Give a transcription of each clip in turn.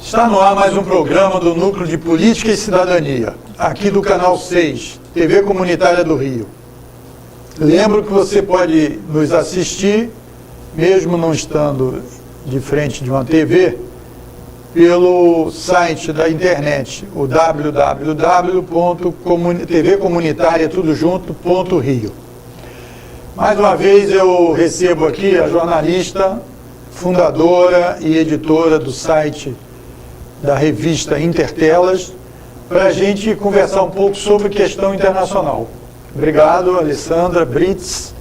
Está no ar mais um programa do Núcleo de Política e Cidadania, aqui do Canal 6, TV Comunitária do Rio. Lembro que você pode nos assistir, mesmo não estando de frente de uma TV, pelo site da internet, o www.tvcomunitaria.rio. Mais uma vez eu recebo aqui a jornalista, fundadora e editora do site da revista Intertelas, para a gente conversar um pouco sobre questão internacional. Obrigado, Alessandra Brits.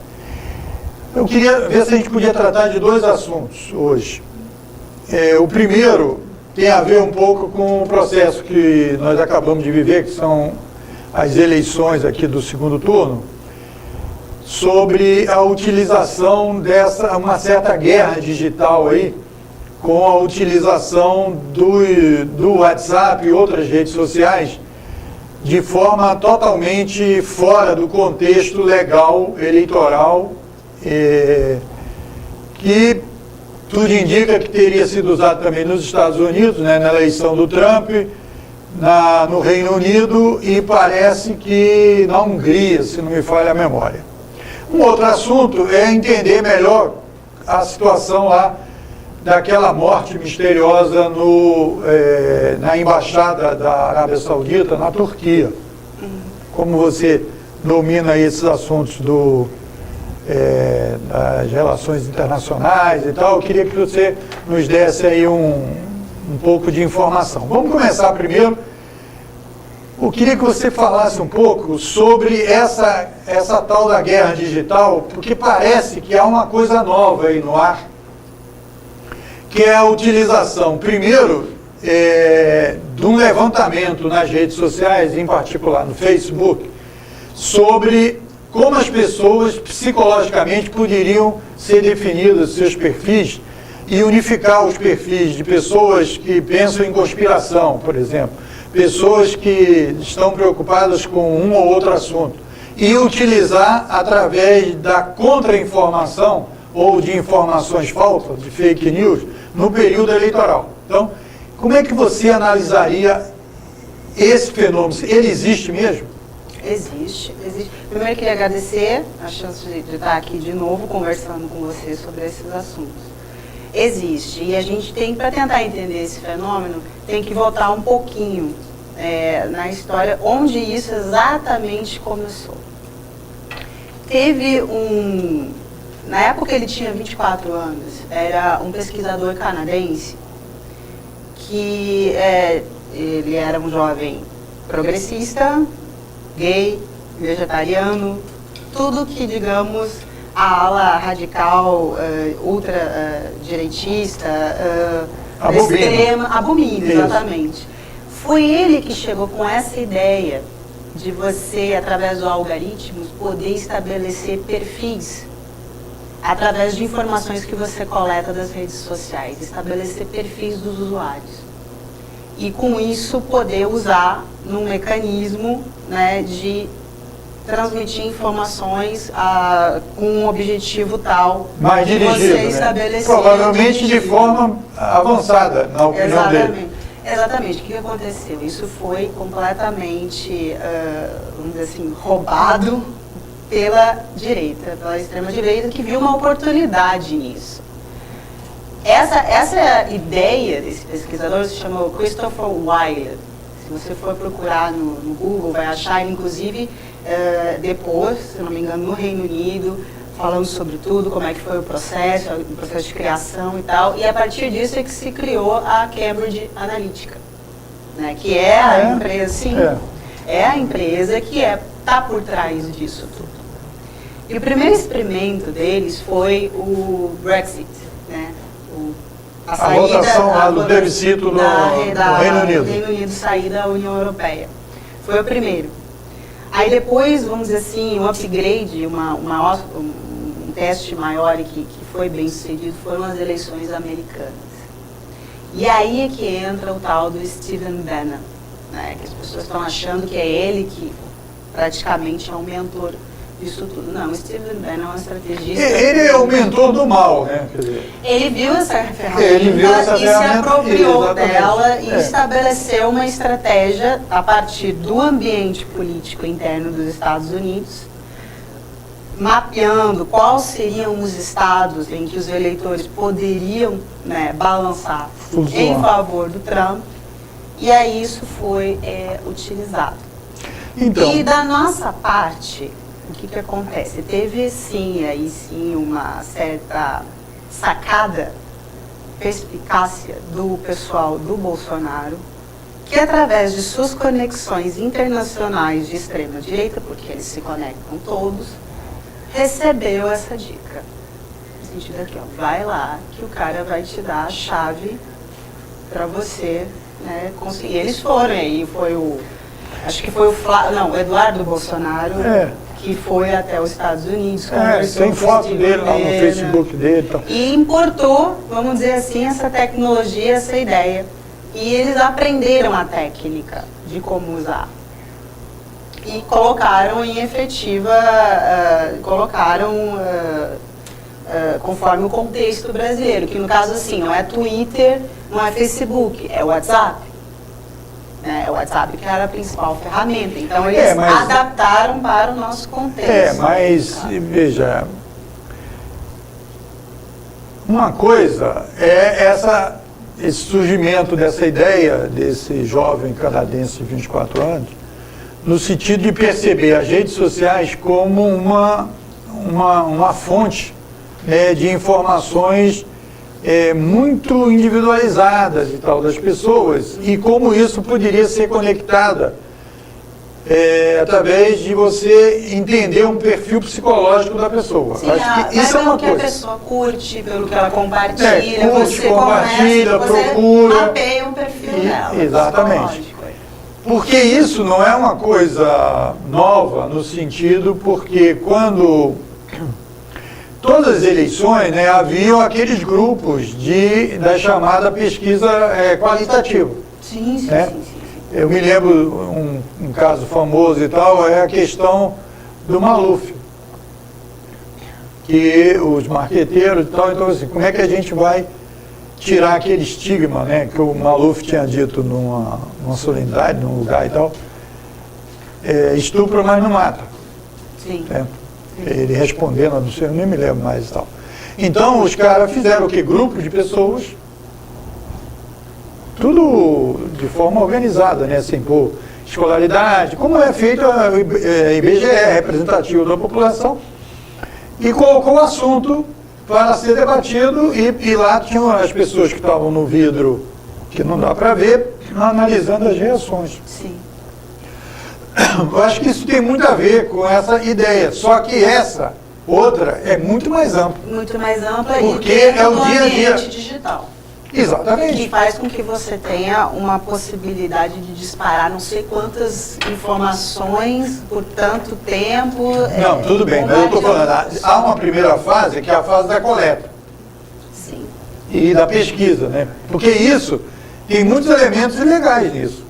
Eu queria ver se a gente podia tratar de dois assuntos hoje. O primeiro tem a ver um pouco com o processo que nós acabamos de viver, que são as eleições aqui do segundo turno, sobre a utilização uma certa guerra digital aí, com a utilização do WhatsApp e outras redes sociais de forma totalmente fora do contexto legal eleitoral, que tudo indica que teria sido usado também nos Estados Unidos, né, na eleição do Trump, no Reino Unido e parece que na Hungria, se não me falha a memória. Um outro assunto é entender melhor a situação lá daquela morte misteriosa na Embaixada da Arábia Saudita, na Turquia. Como você domina esses assuntos das relações internacionais e tal, eu queria que você nos desse aí um pouco de informação. Vamos começar primeiro. Eu queria que você falasse um pouco sobre essa tal da guerra digital, porque parece que há uma coisa nova aí no ar, que é a utilização, primeiro, de um levantamento nas redes sociais, em particular no Facebook, sobre como as pessoas psicologicamente poderiam ser definidas seus perfis e unificar os perfis de pessoas que pensam em conspiração, por exemplo, pessoas que estão preocupadas com um ou outro assunto, e utilizar através da contra-informação ou de informações falsas, de fake news, no período eleitoral. Então, como é que você analisaria esse fenômeno? Ele existe mesmo? Existe. Primeiro, eu queria agradecer a chance de estar aqui de novo conversando com você sobre esses assuntos. Existe. E a gente tem, para tentar entender esse fenômeno, tem que voltar um pouquinho na história onde isso exatamente começou. Teve na época ele tinha 24 anos, era um pesquisador canadense que ele era um jovem progressista, gay, vegetariano, tudo que, digamos, a ala radical, ultra-direitista, extrema, abomina, exatamente. Foi ele que chegou com essa ideia de você, através dos algoritmos, poder estabelecer perfis através de informações que você coleta das redes sociais, estabelecer perfis dos usuários. E com isso poder usar num mecanismo, né, de transmitir informações com um objetivo tal mais dirigido, você estabelecer, provavelmente de forma avançada, na opinião dele. Exatamente. O que aconteceu? Isso foi completamente, vamos dizer assim, roubado pela direita, pela extrema-direita, que viu uma oportunidade nisso. Essa ideia desse pesquisador se chamou Christopher Wiley. Se você for procurar no Google, vai achar ele, inclusive, depois, se não me engano, no Reino Unido, falando sobre tudo, como é que foi o processo de criação e tal. E a partir disso é que se criou a Cambridge Analytica, né, que é a empresa, sim, é a empresa que está por trás disso tudo. E o primeiro experimento deles foi o Brexit, né? A votação lá do plebiscito no Reino Unido. O Reino Unido sair da União Europeia. Foi o primeiro. Aí depois, vamos dizer assim, um upgrade, um teste maior e que foi bem sucedido foram as eleições americanas. E aí é que entra o tal do Stephen Bannon, né? Que as pessoas estão achando que é ele que praticamente é o mentor disso tudo. Não, o Steve Bannon é um estrategista. Ele é o mentor do mal, né? Quer dizer, ele viu essa ferramenta e se apropriou exatamente. dela e estabeleceu uma estratégia a partir do ambiente político interno dos Estados Unidos, mapeando quais seriam os estados em que os eleitores poderiam, né, balançar em favor do Trump, e aí isso foi utilizado. então, E da nossa parte, o que acontece? Teve sim uma certa sacada, perspicácia do pessoal do Bolsonaro, que através de suas conexões internacionais de extrema direita, porque eles se conectam todos, recebeu essa dica. No sentido aqui, ó, vai lá que o cara vai te dar a chave para você, né, conseguir. Eles foram aí, acho que foi o Eduardo Bolsonaro, que foi até os Estados Unidos. tem foto dele lá no Facebook dele. Então. E importou, vamos dizer assim, essa tecnologia, essa ideia. E eles aprenderam a técnica de como usar. E colocaram em efetiva, conforme o contexto brasileiro, que no caso assim, não é Twitter, não é Facebook, é WhatsApp. É o WhatsApp que era a principal ferramenta. Então eles adaptaram para o nosso contexto. Mas veja, uma coisa é esse surgimento dessa ideia desse jovem canadense de 24 anos, no sentido de perceber as redes sociais como uma fonte, né, de informações muito individualizadas e tal das pessoas, e como isso poderia ser conectada através de você entender um perfil psicológico da pessoa. Sim, acho que isso é uma que coisa. A pessoa curte, pelo que ela compartilha, Curte, você compartilha, começa, procura. você mapeia um perfil dela. Exatamente. Porque isso não é uma coisa nova, no sentido, porque quando todas as eleições, né, haviam aqueles grupos da chamada pesquisa qualitativa. Sim. Eu me lembro um caso famoso e tal, é a questão do Maluf, que os marqueteiros e tal, então assim, como é que a gente vai tirar aquele estigma, né, que o Maluf tinha dito numa solenidade, num lugar e tal, estupra, mas não mata. Sim. Ele respondendo, não sei, eu nem me lembro mais e tal. Então, os caras fizeram o quê? Grupos de pessoas, tudo de forma organizada, né, assim, por escolaridade, como é feito a IBGE, representativo da população, e colocou o assunto para ser debatido, e lá tinham as pessoas que estavam no vidro, que não dá para ver, analisando as reações. Sim. Eu acho que isso tem muito a ver com essa ideia, só que essa outra é muito mais ampla. Muito mais ampla, porque e é o dia a dia digital. Exatamente. Que faz com que você tenha uma possibilidade de disparar não sei quantas informações por tanto tempo. Não, tudo bem, mas eu estou falando, há uma primeira fase que é a fase da coleta. Sim. E da pesquisa, né? Porque isso, tem muitos elementos ilegais nisso.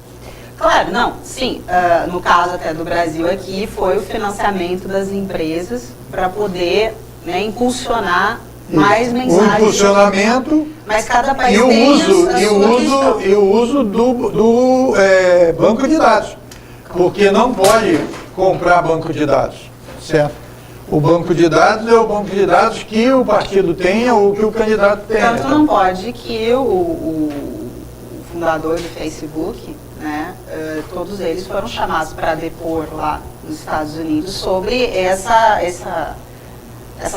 Claro, não, sim. No caso até do Brasil aqui, foi o financiamento das empresas para poder, né, impulsionar mais mensagens. O impulsionamento mas cada país e o tem uso, a e sua questão. e o uso do banco de dados. Porque não pode comprar banco de dados, certo? O banco de dados é o banco de dados que o partido tenha ou que o candidato tenha. Tanto não pode que o fundador do Facebook, né, todos eles foram chamados para depor lá nos Estados Unidos sobre essa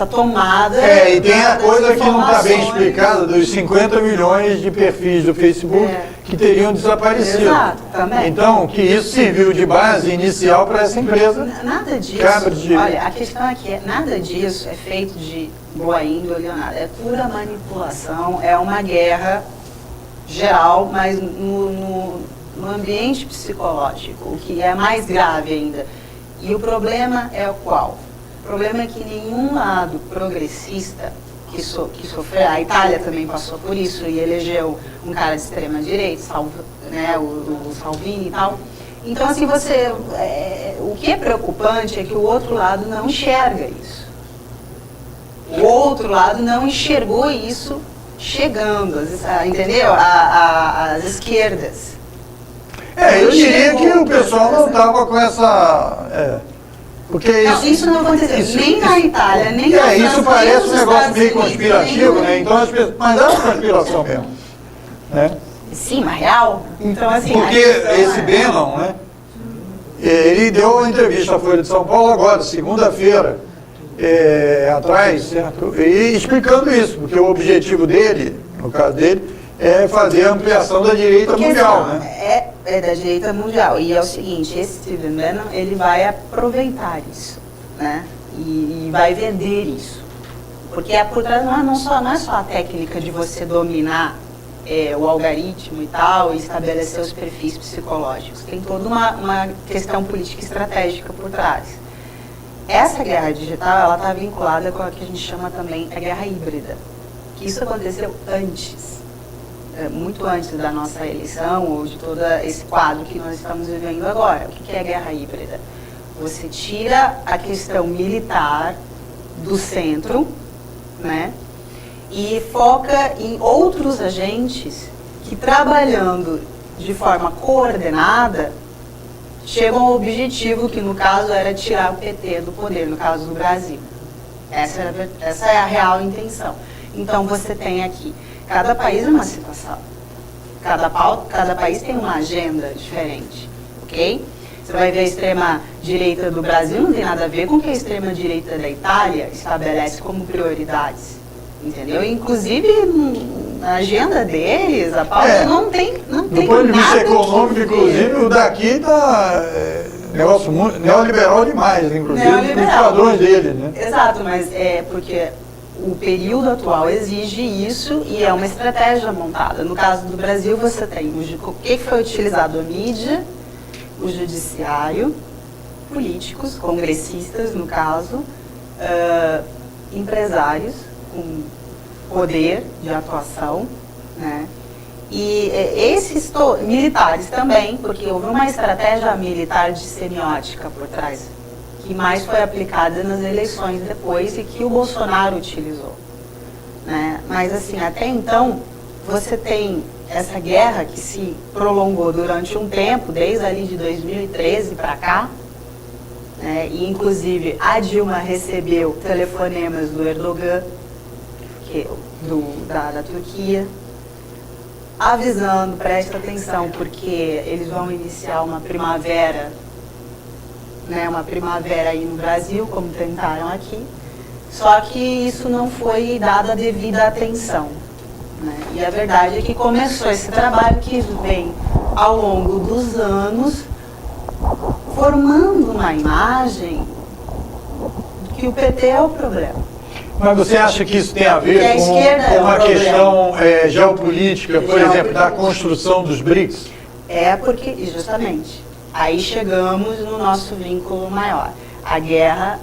tomada. E tem a coisa que não está bem explicada, dos 50 milhões de perfis do Facebook que teriam desaparecido. Exato, também. Então, que isso serviu de base inicial para essa empresa. Nada disso. Olha, a questão aqui nada disso é feito de boa índole ou nada. É pura manipulação, é uma guerra geral, mas no ambiente psicológico, o que é mais grave ainda. E o problema é o qual? O problema é que nenhum lado progressista que sofreu, a Itália também passou por isso e elegeu um cara de extrema direita, né, o Salvini e tal, Então, assim, o que é preocupante é que o outro lado não enxerga isso. O outro lado não enxergou isso chegando, entendeu? As esquerdas. Eu diria que o pessoal não estava com essa... porque isso não aconteceu nem na Itália, nem na França. Isso parece um negócio meio conspirativo, né? Então, mas é uma conspiração mesmo. Né? Sim, mas real. Então, assim, porque esse Bannon, né? Ele deu uma entrevista à Folha de São Paulo agora, segunda-feira, atrás, certo? E explicando isso, porque o objetivo dele, no caso dele, é fazer a ampliação da direita mundial, né? É da direita mundial. E é o seguinte, esse Stephen Bannon, ele vai aproveitar isso, né? E vai vender isso. Porque por trás não é só a técnica de você dominar o algoritmo e tal, e estabelecer os perfis psicológicos. Tem toda uma questão política estratégica por trás. Essa guerra digital, ela está vinculada com a que a gente chama também a guerra híbrida. Que isso aconteceu antes, muito antes da nossa eleição, ou de todo esse quadro que nós estamos vivendo agora. O que é a guerra híbrida? Você tira a questão militar do centro, né? E foca em outros agentes que, trabalhando de forma coordenada, chegam ao objetivo que, no caso, era tirar o PT do poder, no caso do Brasil. Essa é a real intenção. Então, você tem aqui, cada país é uma situação. Cada país tem uma agenda diferente, ok? Você vai ver a extrema-direita do Brasil, não tem nada a ver com o que a extrema-direita da Itália estabelece como prioridades. Entendeu? Inclusive, na agenda deles, a pauta não tem nada. Do ponto de vista econômico, inclusive, o daqui está negócio neoliberal demais, inclusive, os padrões dele, né? Exato, mas é porque o período atual exige isso e é uma estratégia montada. No caso do Brasil, você tem o que foi utilizado? A mídia, o judiciário, políticos, congressistas, no caso, empresários, com poder de atuação, né? E esses militares também, porque houve uma estratégia militar de semiótica por trás, que mais foi aplicada nas eleições depois e que o Bolsonaro utilizou, né? Mas assim, até então, você tem essa guerra que se prolongou durante um tempo, desde ali de 2013 para cá, né? E inclusive a Dilma recebeu telefonemas do Erdogan, da Turquia, avisando, preste atenção, porque eles vão iniciar uma primavera, né, uma primavera aí no Brasil, como tentaram aqui, só que isso não foi dada a devida atenção, né? E a verdade é que começou esse trabalho que vem ao longo dos anos formando uma imagem que o PT é o problema. Mas você acha que isso tem a ver com uma questão geopolítica, por exemplo, da construção dos BRICS? Porque, justamente, aí chegamos no nosso vínculo maior. A guerra,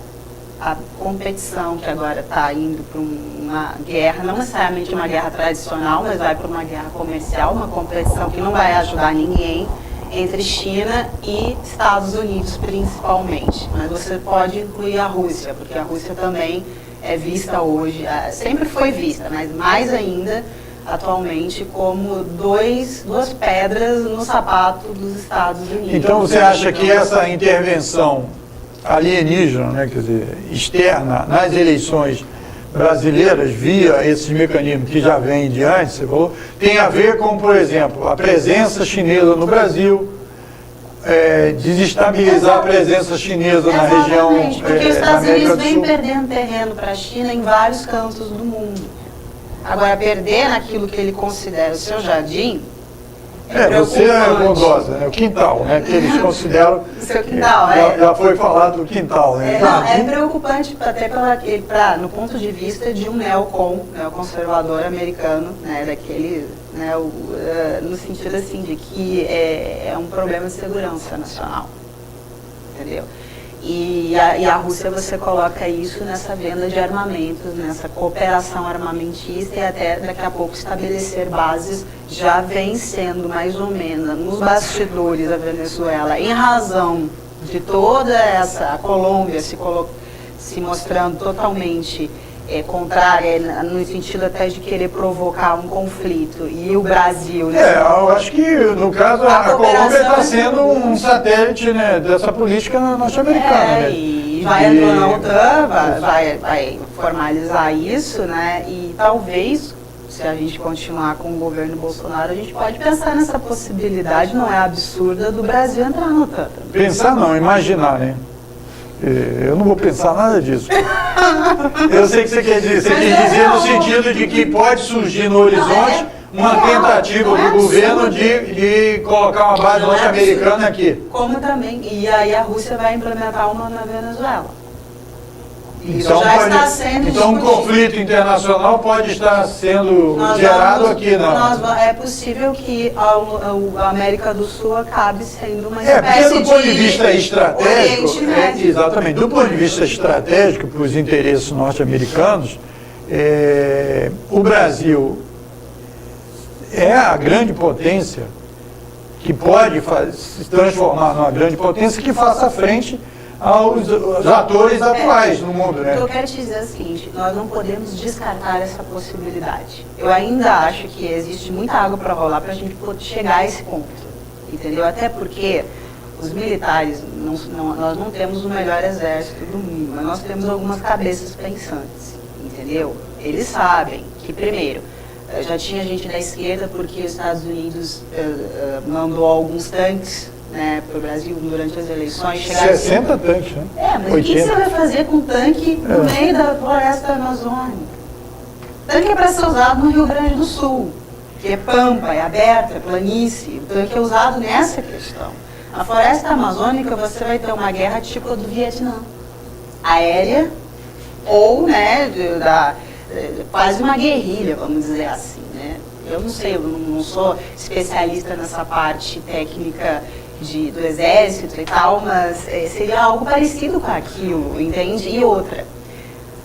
a competição que agora está indo para uma guerra, não necessariamente uma guerra tradicional, mas vai para uma guerra comercial, uma competição que não vai ajudar ninguém, entre China e Estados Unidos principalmente. Mas você pode incluir a Rússia, porque a Rússia também é vista hoje, sempre foi vista, mas mais ainda atualmente como duas pedras no sapato dos Estados Unidos. Então você acha que essa intervenção alienígena, né, quer dizer, externa nas eleições brasileiras via esses mecanismos que já vêm de antes, você falou, tem a ver com, por exemplo, a presença chinesa no Brasil, desestabilizar a presença chinesa na região da América do Sul. Porque os Estados Unidos vem perdendo terreno para a China em vários cantos do mundo. Agora, perder naquilo que ele considera o seu jardim você é bondosa, né? O quintal, né? Que eles consideram... O seu quintal, já foi falado do quintal, né? É preocupante até no ponto de vista de um neoconservador americano, né? Daquele, né? No sentido assim, de que é um problema de segurança nacional, entendeu? E a Rússia, você coloca isso nessa venda de armamentos, nessa cooperação armamentista e até daqui a pouco estabelecer bases já vem sendo mais ou menos nos bastidores da Venezuela, em razão de toda a Colômbia se mostrando totalmente contrária, no sentido até de querer provocar um conflito, e o Brasil... Né? Eu acho que, no caso, a Colômbia está sendo um satélite, né, dessa política norte-americana. Né? E vai entrar na OTAN, vai formalizar isso, né? E talvez, se a gente continuar com o governo Bolsonaro, a gente pode pensar nessa possibilidade, não é absurda, do Brasil entrar na OTAN. Pensar não, imaginar, né? Eu não vou pensar nada disso. Eu sei que você quer dizer. Você quer dizer no sentido de que pode surgir no horizonte uma tentativa do governo de colocar uma base norte-americana aqui. Como também. E aí a Rússia vai implementar uma na Venezuela. Então, já está sendo então um conflito internacional pode estar sendo gerado aqui, não? É possível que a América do Sul acabe sendo uma espécie de... Porque do ponto de vista estratégico, exatamente, do ponto de vista estratégico para os interesses norte-americanos, o Brasil é a grande potência que pode se transformar numa grande potência que faça frente aos atores atuais no mundo, né? O que eu quero te dizer é o seguinte, nós não podemos descartar essa possibilidade. Eu ainda acho que existe muita água para rolar para a gente poder chegar a esse ponto, entendeu? Até porque os militares, nós não temos o melhor exército do mundo, mas nós temos algumas cabeças pensantes, entendeu? Eles sabem que, primeiro, já tinha gente da esquerda porque os Estados Unidos mandou alguns tanques, né, para o Brasil durante as eleições. 60 tanques, né? Mas 80. O que você vai fazer com tanque no meio da floresta amazônica? Tanque é para ser usado no Rio Grande do Sul, que é pampa, é aberta, é planície. O tanque é usado nessa questão. Na floresta amazônica você vai ter uma guerra tipo a do Vietnã, aérea ou, né, quase uma guerrilha, vamos dizer assim, né? Eu não sei, eu não sou especialista nessa parte técnica do exército e tal, mas seria algo parecido com aquilo, entende? E outra,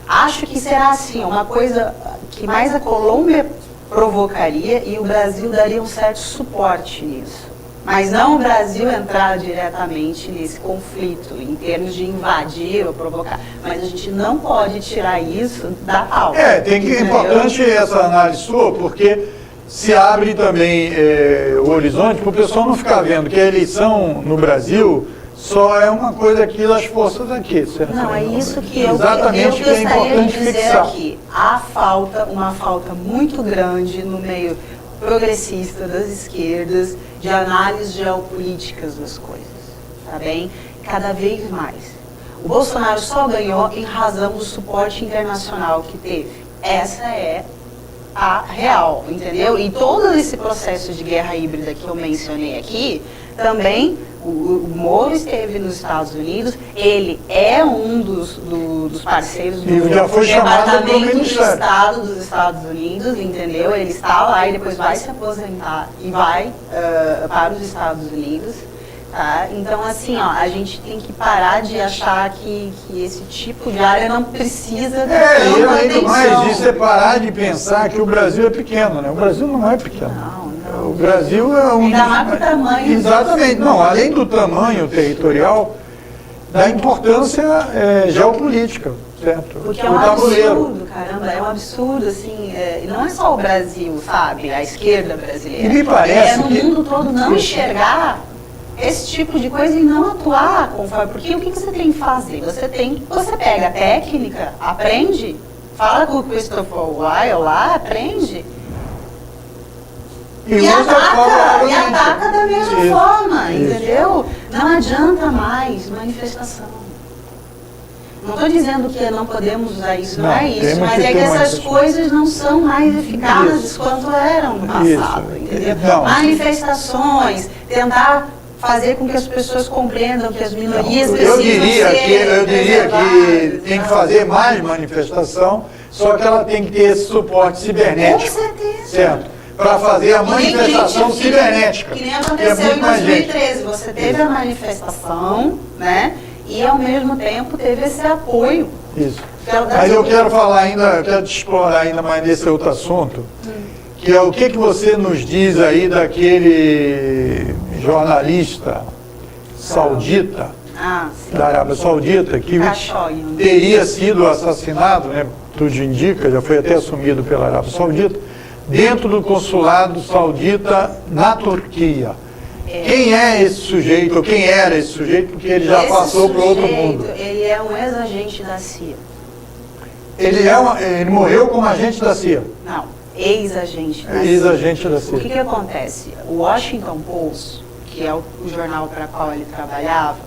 acho que será assim, uma coisa que mais a Colômbia provocaria e o Brasil daria um certo suporte nisso. Mas não o Brasil entrar diretamente nesse conflito, em termos de invadir ou provocar. Mas a gente não pode tirar isso da pauta. É importante essa análise sua, porque se abre também o horizonte para o pessoal não ficar vendo que a eleição no Brasil só é uma coisa aqui das forças aqui, certo? Não, é isso que eu gostaria de dizer aqui. Há uma falta muito grande no meio progressista das esquerdas de análise geopolíticas das coisas, tá bem? Cada vez mais. O Bolsonaro só ganhou em razão do suporte internacional que teve. Essa é a real, entendeu? E todo esse processo de guerra híbrida que eu mencionei aqui, também o Moro esteve nos Estados Unidos, ele é um dos parceiros do Departamento de Estado dos Estados Unidos, entendeu? Ele está lá e depois vai se aposentar e vai para os Estados Unidos. Tá? Então, assim, ó, a gente tem que parar de achar que esse tipo de área não precisa de tanta atenção. Mais isso é parar de pensar que o Brasil é pequeno, né? O Brasil não é pequeno. Não. O Brasil é um... Ainda mais pro tamanho. Exatamente. Não, além do tamanho territorial, da importância geopolítica, certo? Porque é um absurdo, caramba, é um absurdo, assim, não é só o Brasil, sabe? A esquerda brasileira. E me parece no mundo todo não enxergar esse tipo de coisa e não atuar conforme. Porque o que você tem que fazer? Você pega a técnica, aprende, fala com o Christopher Weil lá, aprende. E ataca da mesma forma, entendeu? Não adianta mais manifestação. Não estou dizendo que não podemos usar isso, não é isso, mas é que essas coisas não são mais eficazes quanto eram no passado, entendeu? Não. Manifestações, tentar fazer com que as pessoas compreendam que as minorias precisam ser eu diria que tem que fazer mais manifestação, só que ela tem que ter esse suporte cibernético. Com certeza. Certo? Para fazer a manifestação cibernética. Que nem aconteceu em 2013. Você teve a manifestação, né? e ao mesmo tempo teve esse apoio. Isso. Mas eu quero falar ainda, quero te explorar ainda mais nesse outro assunto, que é o que você nos diz aí daquele jornalista saudita, da Arábia Saudita, que teria sido assassinado, né, tudo indica, já foi até assumido pela Arábia Saudita, dentro do consulado saudita na Turquia. Quem é esse sujeito, ou quem era esse sujeito, porque ele já passou para outro mundo? Ele é um ex-agente da CIA. Ele morreu como agente da CIA? Não, ex-agente da CIA. Ex-agente da CIA. O que acontece? O Washington Post, que é o jornal para o qual ele trabalhava,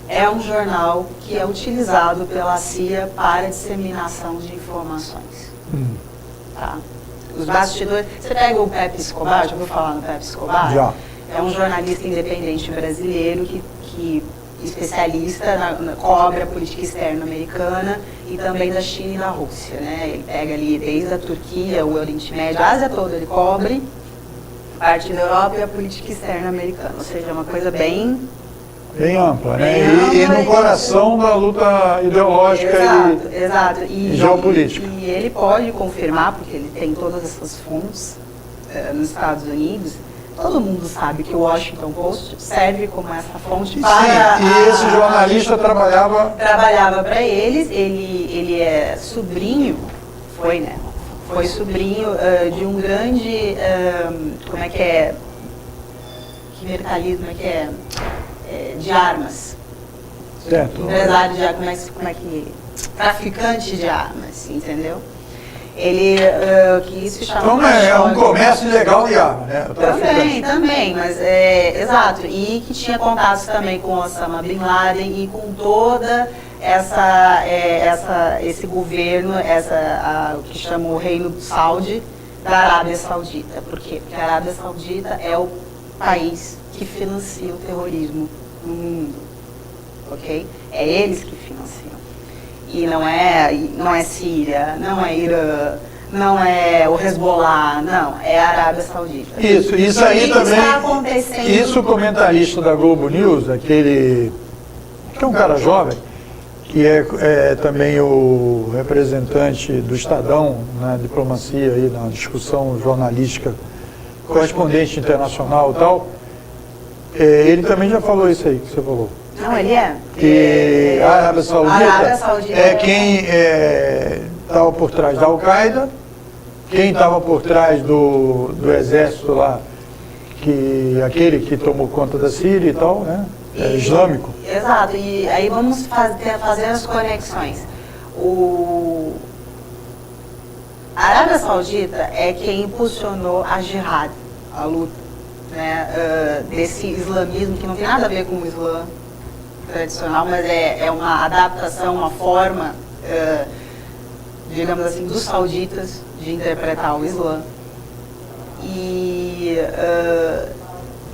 é um jornal que é utilizado pela CIA para disseminação de informações. Tá? Os bastidores... Você pega o Pepe Escobar, já ouviu falar no Pepe Escobar? Já. É um jornalista independente brasileiro que especialista cobre a política externa americana e também da China e da Rússia, né? Ele pega ali desde a Turquia, o Oriente Médio, a Ásia toda ele cobre, parte da Europa e a política externa americana, ou seja, é uma coisa bem ampla, né? Bem ampla, no coração da luta ideológica exato. E geopolítica. E ele pode confirmar, porque ele tem todas essas fontes nos Estados Unidos. Todo mundo sabe que o Washington Post serve como essa fonte para... E esse jornalista trabalhava para eles. Ele é sobrinho, foi sobrinho de um grande, de armas. certo. Empresário de armas, traficante de armas, entendeu? Ele que isso chama... Então é um comércio ilegal de arma, né? Também, mas exato. E que tinha contatos também com Osama Bin Laden e com toda esse governo, o que chama o Reino Saudi, da Arábia Saudita. Por quê? Porque a Arábia Saudita é o país que financia o terrorismo no mundo, ok? É eles que financiam. E não é Síria, não é Irã, não é o Hezbollah, não, é a Arábia Saudita. Isso aí também. Está acontecendo. Isso o comentarista da Globo News, aquele que é um cara jovem, que é também o representante do Estadão na diplomacia e na discussão jornalística, correspondente internacional e tal, ele também já falou isso aí que você falou. Não, ele é. Que a Arábia Saudita é quem estava por trás da Al-Qaeda, quem estava por trás do exército lá, aquele que tomou conta da Síria e tal, né? Islâmico. Exato, e aí vamos fazer as conexões. A Arábia Saudita é quem impulsionou a jihad, a luta, né, desse islamismo que não tem nada a ver com o Islã tradicional, mas é uma adaptação, uma forma, digamos assim, dos sauditas de interpretar o Islã. E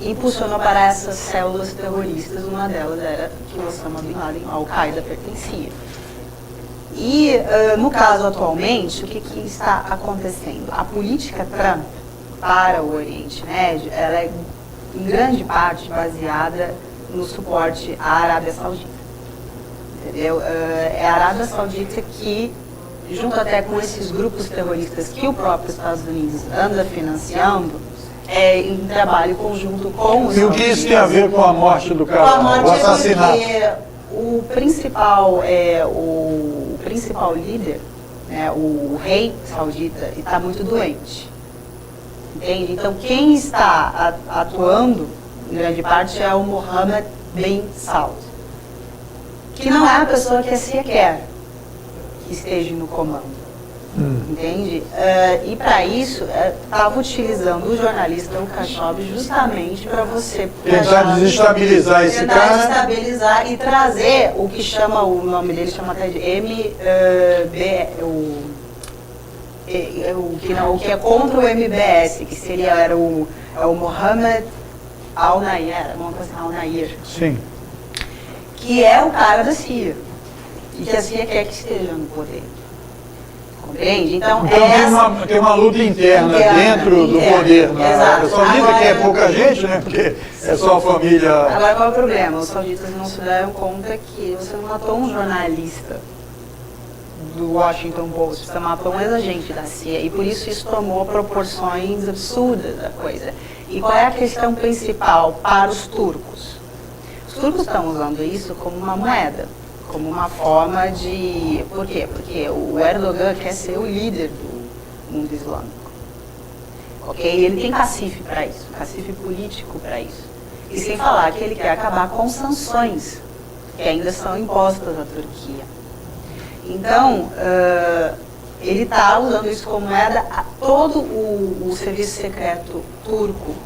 impulsionou para essas células terroristas, uma delas era que o Osama Bin Laden, a Al-Qaeda, pertencia. E, no caso atualmente, o que está acontecendo? A política Trump para o Oriente Médio, ela é em grande parte baseada no suporte à Arábia Saudita. Entendeu? É a Arábia Saudita que, junto até com esses grupos terroristas que o próprio Estados Unidos anda financiando, em trabalho conjunto com os... E o que isso tem a ver com a morte do cara, o assassinato? O principal líder, né, o rei saudita, está muito doente. Entende? Então, quem está atuando, em grande parte, é o Mohammed bin Saud, que não é a pessoa que a CIA quer que esteja no comando. Entende? E para isso, estava utilizando o jornalista Khashoggi justamente para você... Tentar desestabilizar esse cara. Desestabilizar e trazer o que chama, o nome dele chama até de o que é contra o MBS, que era o Mohammed Al-Nayar, uma coisa assim, Al-Nayar. Sim. Que é o cara da CIA. E que a CIA quer que esteja no poder. Compreende? Então tem uma luta interna dentro do poder. Na Arábia Saudita, que é pouca gente, né? Porque é só a família. Agora, qual é o problema? Os sauditas não se deram conta que você não matou um jornalista do Washington Post, você matou um ex-agente da CIA, e por isso tomou proporções absurdas da coisa. E qual é a questão principal para os turcos? Os turcos estão usando isso como uma moeda, como uma forma de... Por quê? Porque o Erdogan quer ser o líder do mundo islâmico. Ok? Ele tem cacife para isso, cacife político para isso. E sem falar que ele quer acabar com sanções que ainda são impostas à Turquia. Então, ele está usando isso como moeda. Todo o serviço secreto turco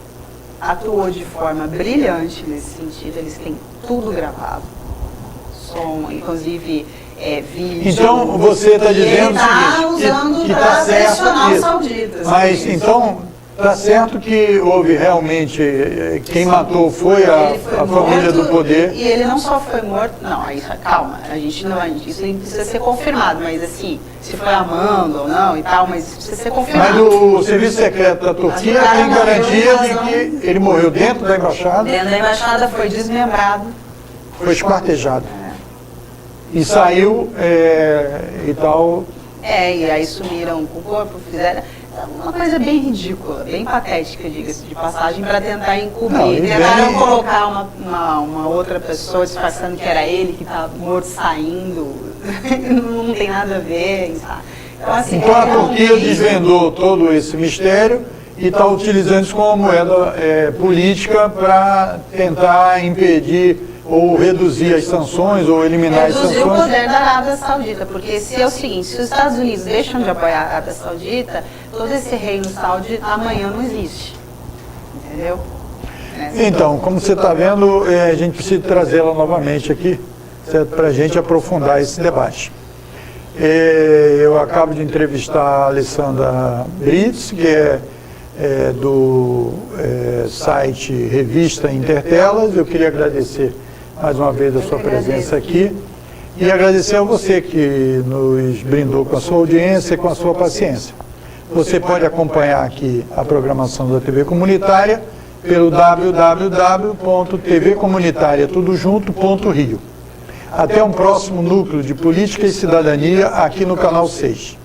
atuou de forma brilhante nesse sentido. Eles têm tudo gravado. Som, inclusive vídeo. Então, você está dizendo o seguinte, que está certo os sauditas. Mas, então, está certo que houve realmente, quem matou foi a família do poder. E ele não só foi morto, não, isso, calma, isso precisa ser confirmado, mas assim, se foi amando ou não e tal, mas isso precisa ser confirmado. Mas o serviço secreto da Turquia tem garantia de que ele morreu dentro da embaixada? Dentro da embaixada, foi desmembrado. Foi esquartejado. E saiu e tal. E aí sumiram com o corpo, fizeram uma coisa bem ridícula, bem patética, diga-se de passagem, para tentar encobrir. Tentaram colocar uma outra pessoa disfarçando que era ele, que estava morto saindo, não tem nada a ver, sabe? Então, assim, então a Turquia desvendou todo esse mistério e está utilizando isso como moeda política para tentar impedir ou reduzir as sanções, ou eliminar as sanções. Reduzir o poder da Arábia Saudita, porque se é o seguinte, se os Estados Unidos deixam de apoiar a Arábia Saudita, todo esse reino saudita amanhã não existe. Entendeu? Então, como você está vendo, a gente precisa trazê-la novamente aqui, para a gente aprofundar esse debate. Eu acabo de entrevistar a Alessandra Brits, que é do site Revista Intertelas. Eu queria agradecer mais uma vez a sua presença aqui e agradecer a você que nos brindou com a sua audiência e com a sua paciência. Você pode acompanhar aqui a programação da TV Comunitária pelo www.tvcomunitariatudojunto.rio. Até um próximo núcleo de Política e Cidadania aqui no Canal 6.